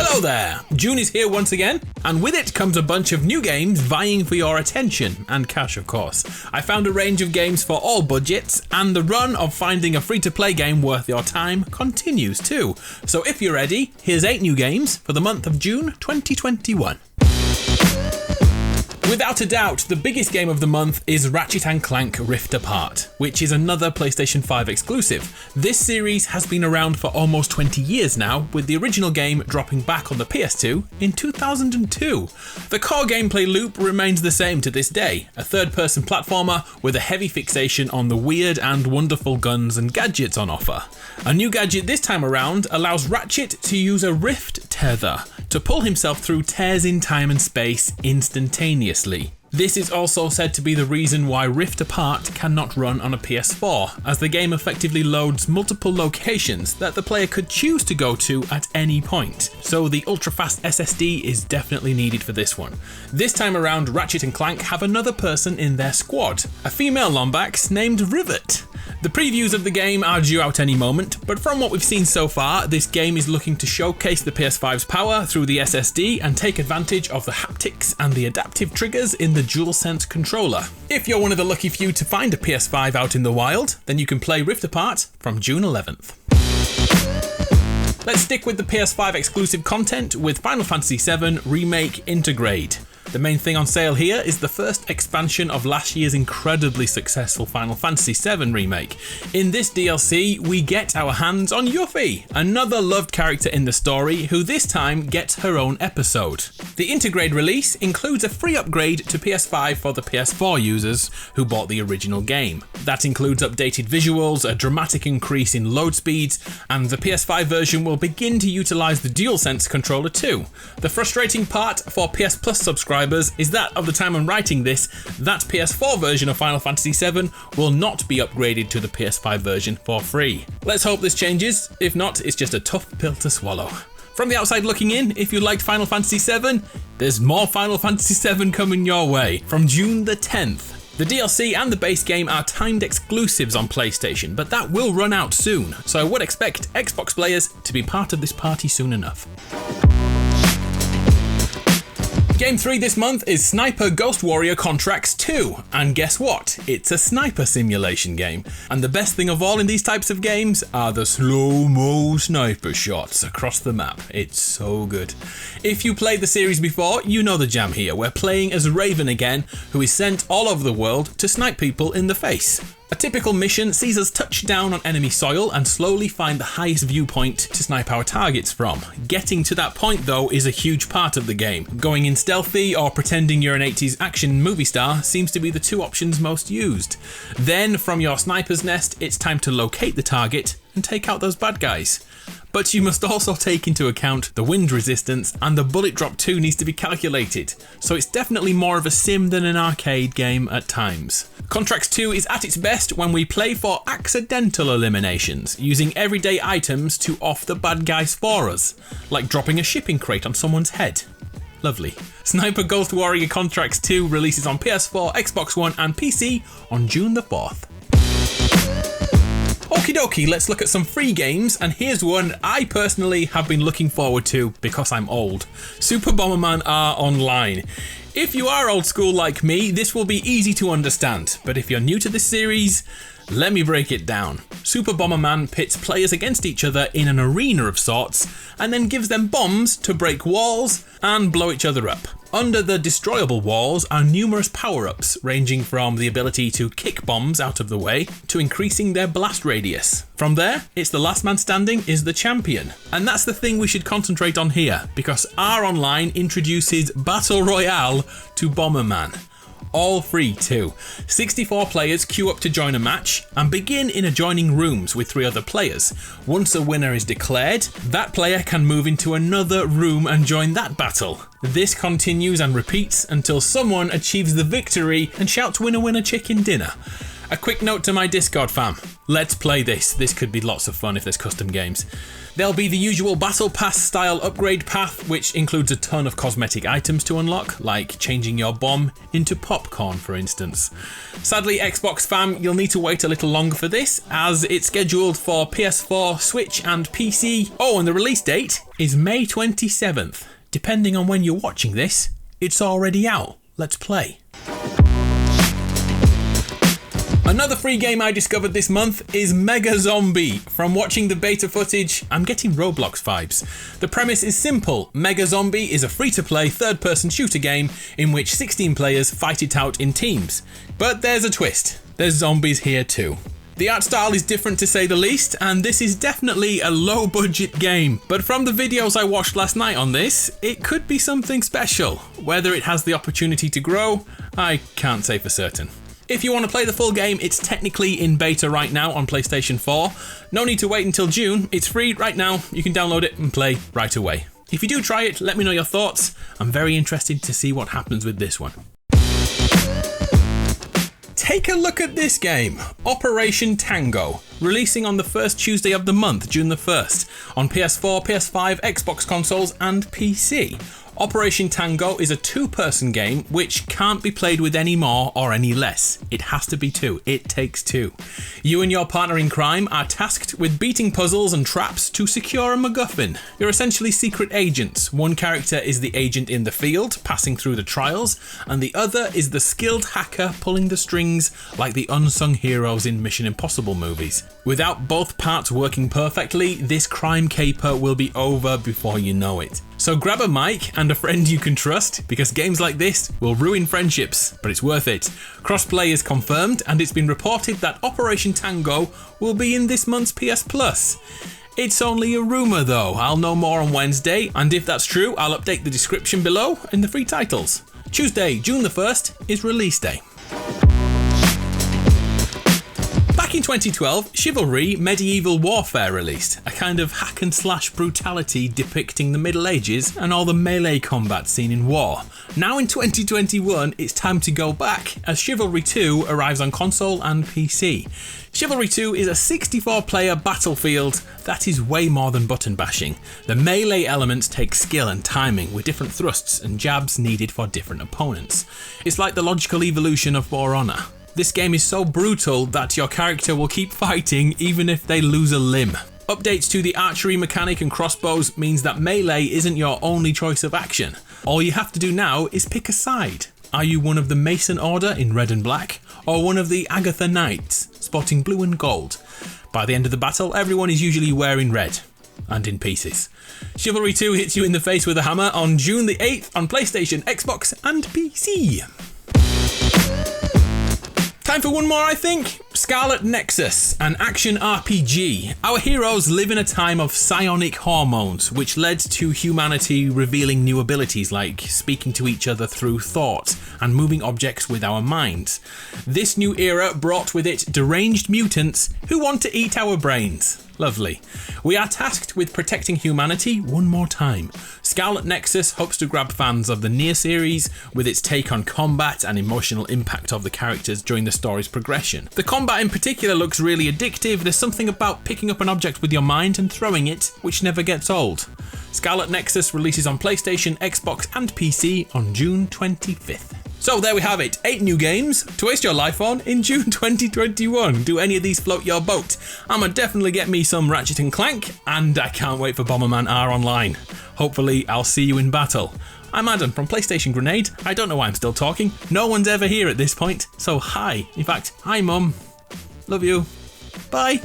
Hello there! June is here once again, and with it comes a bunch of new games vying for your attention, and cash of course. I found a range of games for all budgets, and the run of finding a free-to-play game worth your time continues too. So if you're ready, here's 8 new games for the month of June 2021. Without a doubt, the biggest game of the month is Ratchet & Clank Rift Apart, which is another PlayStation 5 exclusive. This series has been around for almost 20 years now, with the original game dropping back on the PS2 in 2002. The core gameplay loop remains the same to this day, a third-person platformer with a heavy fixation on the weird and wonderful guns and gadgets on offer. A new gadget this time around allows Ratchet to use a Rift Tether to pull himself through tears in time and space instantaneously. This is also said to be the reason why Rift Apart cannot run on a PS4, as the game effectively loads multiple locations that the player could choose to go to at any point, so the ultra-fast SSD is definitely needed for this one. This time around, Ratchet & Clank have another person in their squad, a female Lombax named Rivet. The previews of the game are due out any moment, but from what we've seen so far, this game is looking to showcase the PS5's power through the SSD and take advantage of the haptics and the adaptive triggers in the DualSense controller. If you're one of the lucky few to find a PS5 out in the wild, then you can play Rift Apart from June 11th. Let's stick with the PS5 exclusive content with Final Fantasy VII Remake Intergrade. The main thing on sale here is the first expansion of last year's incredibly successful Final Fantasy VII Remake. In this DLC, we get our hands on Yuffie, another loved character in the story who this time gets her own episode. The Intergrade release includes a free upgrade to PS5 for the PS4 users who bought the original game. That includes updated visuals, a dramatic increase in load speeds, and the PS5 version will begin to utilise the DualSense controller too. The frustrating part for PS Plus subscribers is that of the time I'm writing this, that PS4 version of Final Fantasy VII will not be upgraded to the PS5 version for free. Let's hope this changes, if not, it's just a tough pill to swallow. From the outside looking in, if you liked Final Fantasy VII, there's more Final Fantasy VII coming your way from June the 10th. The DLC and the base game are timed exclusives on PlayStation, but that will run out soon, so I would expect Xbox players to be part of this party soon enough. Game 3 this month is Sniper Ghost Warrior Contracts 2, and guess what? It's a sniper simulation game. And the best thing of all in these types of games are the slow-mo sniper shots across the map. It's so good. If you played the series before, you know the jam here. We're playing as Raven again, who is sent all over the world to snipe people in the face. A typical mission sees us touch down on enemy soil and slowly find the highest viewpoint to snipe our targets from. Getting to that point though is a huge part of the game. Going in stealthy or pretending you're an 80s action movie star seems to be the two options most used. Then from your sniper's nest, it's time to locate the target and take out those bad guys. But you must also take into account the wind resistance, and the bullet drop too needs to be calculated, so it's definitely more of a sim than an arcade game at times. Contracts 2 is at its best when we play for accidental eliminations, using everyday items to off the bad guys for us, like dropping a shipping crate on someone's head. Lovely. Sniper Ghost Warrior Contracts 2 releases on PS4, Xbox One and PC on June the 4th. Okie dokie, let's look at some free games, and here's one I personally have been looking forward to because I'm old. Super Bomberman R Online. If you are old school like me, this will be easy to understand, but if you're new to this series, let me break it down. Super Bomberman pits players against each other in an arena of sorts, and then gives them bombs to break walls and blow each other up. Under the destroyable walls are numerous power-ups, ranging from the ability to kick bombs out of the way to increasing their blast radius. From there, it's the last man standing is the champion. And that's the thing we should concentrate on here, because R Online introduces Battle Royale to Bomberman. All free too. 64 players queue up to join a match and begin in adjoining rooms with 3 other players. Once a winner is declared, that player can move into another room and join that battle. This continues and repeats until someone achieves the victory and shouts "Winner, winner, chicken dinner." A quick note to my Discord fam. Let's play this. This could be lots of fun if there's custom games. There'll be the usual Battle Pass style upgrade path, which includes a ton of cosmetic items to unlock, like changing your bomb into popcorn, for instance. Sadly, Xbox fam, you'll need to wait a little longer for this, as it's scheduled for PS4, Switch and PC. Oh, and the release date is May 27th. Depending on when you're watching this, it's already out. Let's play. Another free game I discovered this month is Mega Zombie. From watching the beta footage, I'm getting Roblox vibes. The premise is simple. Mega Zombie is a free-to-play third-person shooter game in which 16 players fight it out in teams. But there's a twist. There's zombies here too. The art style is different to say the least, and this is definitely a low-budget game. But from the videos I watched last night on this, it could be something special. Whether it has the opportunity to grow, I can't say for certain. If you want to play the full game, it's technically in beta right now on PlayStation 4. No need to wait until June, it's free right now, you can download it and play right away. If you do try it, let me know your thoughts. I'm very interested to see what happens with this one. Take a look at this game, Operation Tango, releasing on the first Tuesday of the month, June the 1st, on PS4, PS5, Xbox consoles and PC. Operation Tango is a two-person game which can't be played with any more or any less. It has to be two. It takes two. You and your partner in crime are tasked with beating puzzles and traps to secure a MacGuffin. You're essentially secret agents. One character is the agent in the field, passing through the trials, and the other is the skilled hacker pulling the strings like the unsung heroes in Mission Impossible movies. Without both parts working perfectly, this crime caper will be over before you know it. So grab a mic and a friend you can trust, because games like this will ruin friendships, but it's worth it. Crossplay is confirmed, and it's been reported that Operation Tango will be in this month's PS Plus. It's only a rumour though, I'll know more on Wednesday, and if that's true, I'll update the description below in the free titles. Tuesday, June the 1st is release day. Back in 2012, Chivalry Medieval Warfare released, a kind of hack and slash brutality depicting the Middle Ages and all the melee combat seen in war. Now in 2021, it's time to go back as Chivalry 2 arrives on console and PC. Chivalry 2 is a 64-player battlefield that is way more than button bashing. The melee elements take skill and timing with different thrusts and jabs needed for different opponents. It's like the logical evolution of For Honor. This game is so brutal that your character will keep fighting even if they lose a limb. Updates to the archery mechanic and crossbows means that melee isn't your only choice of action. All you have to do now is pick a side. Are you one of the Mason Order in red and black, or one of the Agatha Knights sporting blue and gold? By the end of the battle, everyone is usually wearing red and in pieces. Chivalry 2 hits you in the face with a hammer on June the 8th on PlayStation, Xbox and PC. Time for one more, I think. Scarlet Nexus, an action RPG. Our heroes live in a time of psionic hormones, which led to humanity revealing new abilities like speaking to each other through thought and moving objects with our minds. This new era brought with it deranged mutants who want to eat our brains. Lovely. We are tasked with protecting humanity one more time. Scarlet Nexus hopes to grab fans of the Nier series with its take on combat and emotional impact of the characters during the story's progression. The combat in particular looks really addictive. There's something about picking up an object with your mind and throwing it which never gets old. Scarlet Nexus releases on PlayStation, Xbox and PC on June 25th. So there we have it, 8 new games to waste your life on in June 2021. Do any of these float your boat? I'ma definitely get me some Ratchet & Clank, and I can't wait for Bomberman R Online. Hopefully I'll see you in battle. I'm Adam from PlayStation Grenade. I don't know why I'm still talking. No one's ever here at this point, so hi. In fact, hi Mum. Love you. Bye.